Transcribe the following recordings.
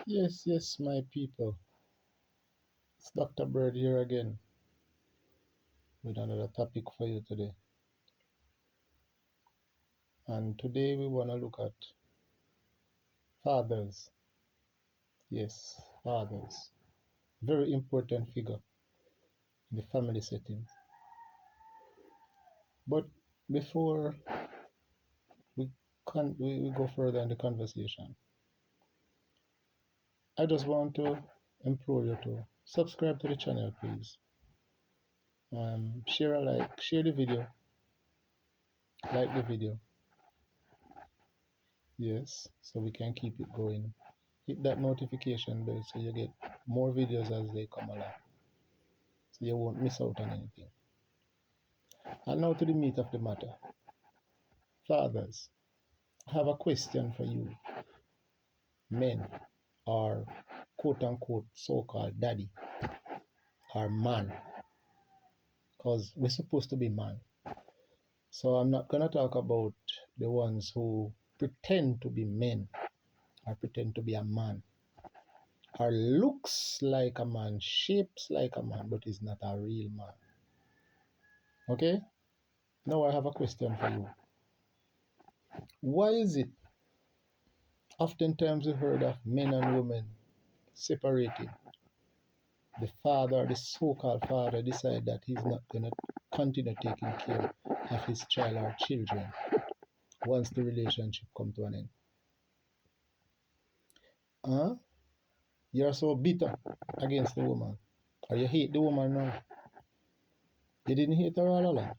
Yes, yes, my people. It's Dr. Bird here again with another topic for you today. And today we want to look at fathers. Yes, fathers. Very important figure in the family setting. But before we go further in the conversation, I just want to implore you to subscribe to the channel, please. Share a share the video, like the video. Yes, so we can keep it going. Hit that notification bell so you get more videos as they come along, so you won't miss out on anything. And now to the meat of the matter. Fathers, I have a question for you, men, or quote unquote so called daddy, or man, because we're supposed to be man. So I'm not going to talk about the ones who pretend to be men or pretend to be a man, or looks like a man, shapes like a man, but is not a real man. Okay? Now I have a question for you. Why is it oftentimes we heard of men and women separating? The father, the so-called father, decide that he's not going to continue taking care of his child or children once the relationship come to an end. Huh? You're so bitter against the woman, or you hate the woman now. You didn't hate her all along.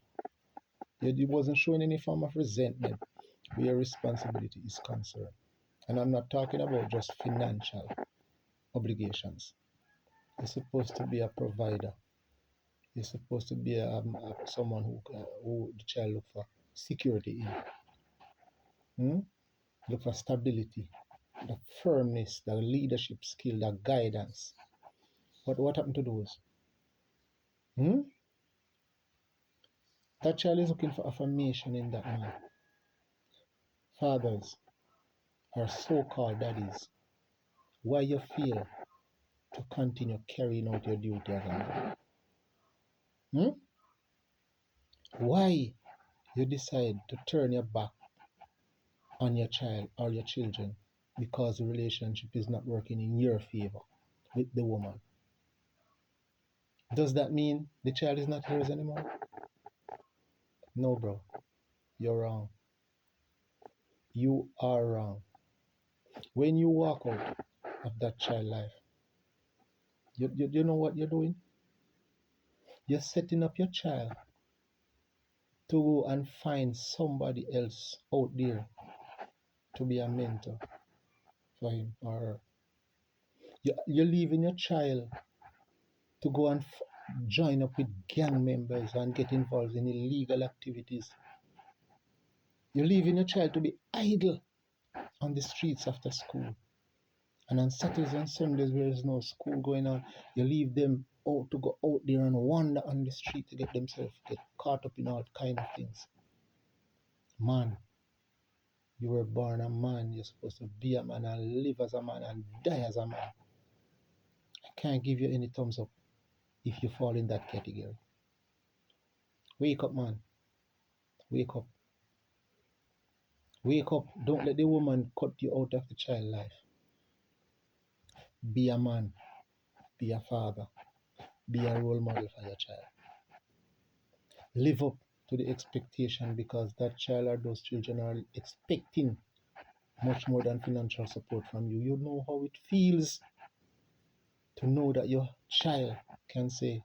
You wasn't showing any form of resentment where your responsibility is concerned. And I'm not talking about just financial obligations. You're supposed to be a provider. You're supposed to be someone who the child look for security in. Look for stability, the firmness, the leadership skill, the guidance. But what happened to those? Hmm? That child is looking for affirmation in that man. Fathers or so-called daddies, why you fail to continue carrying out your duty as a man? Hmm? Why you decide to turn your back on your child or your children because the relationship is not working in your favor with the woman? Does that mean the child is not yours anymore? No, bro. You're wrong. You are wrong. When you walk out of that child life, you know what you're doing? You're setting up your child to go and find somebody else out there to be a mentor for him or her. You're leaving your child to go and join up with gang members and get involved in illegal activities. You're leaving your child to be idle on the streets after school. And on Saturdays and Sundays, where there's no school going on, you leave them out to go out there and wander on the street to get themselves get caught up in all kind of things. Man, you were born a man. You're supposed to be a man and live as a man and die as a man. I can't give you any thumbs up if you fall in that category. Wake up, man. Wake up. Wake up. Don't let the woman cut you out of the child life. Be a man. Be a father. Be a role model for your child. Live up to the expectation, because that child or those children are expecting much more than financial support from you. You know how it feels to know that your child can say,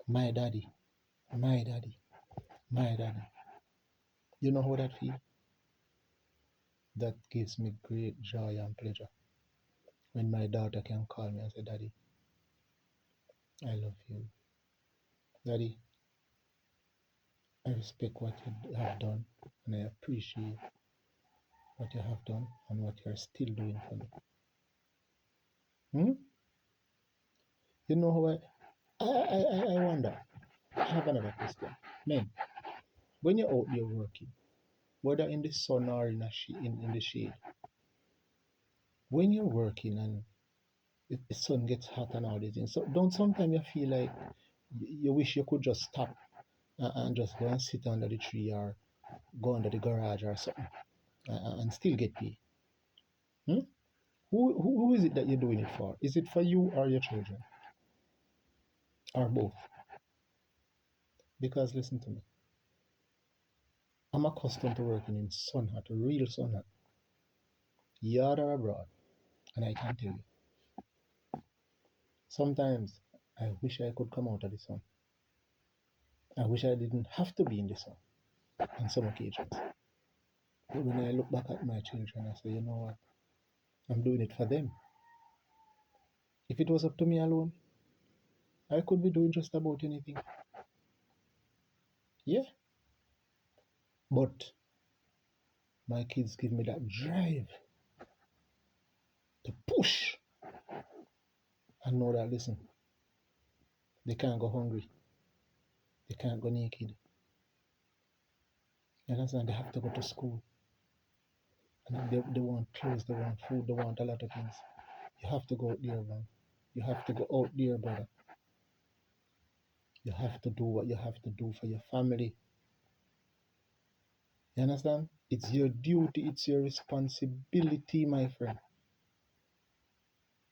my daddy, my daddy, my daddy. You know how that feels? That gives me great joy and pleasure when my daughter can call me and say, Daddy, I love you. Daddy, I respect what you have done, and I appreciate what you have done and what you're still doing for me. Hmm? You know how I wonder. I have another question. Men, when you're out there working, whether in the sun or in the shade, when you're working and the sun gets hot and all these things, so don't sometimes you feel like you wish you could just stop and just go and sit under the tree or go under the garage or something and still get paid? Hmm? Who is it that you're doing it for? Is it for you or your children or both? Because listen to me, I'm accustomed to working in sun hot, real sun hot, yard or abroad, and I can tell you, sometimes I wish I could come out of the sun. I wish I didn't have to be in the sun on some occasions. But when I look back at my children, I say, you know what? I'm doing it for them. If it was up to me alone, I could be doing just about anything. Yeah. But my kids give me that drive to push and know that, listen, they can't go hungry. They can't go naked. You understand? They have to go to school. And they want clothes, they want food, they want a lot of things. You have to go out there, man. You have to go out there, brother. You have to do what you have to do for your family. You understand? It's your duty, it's your responsibility, my friend.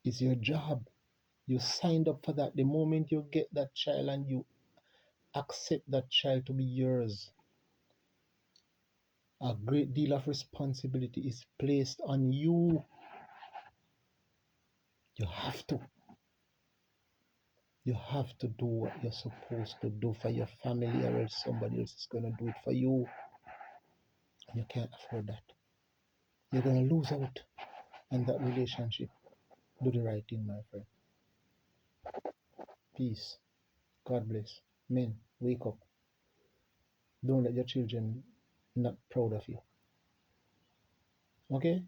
It's your job. You signed up for that. The moment you get that child and you accept that child to be yours, a great deal of responsibility is placed on you. You have to. You have to do what you're supposed to do for your family, or else somebody else is going to do it for you. And you can't afford that. You're going to lose out on that relationship. Do the right thing, my friend. Peace. God bless. Men, wake up. Don't let your children not proud of you. Okay?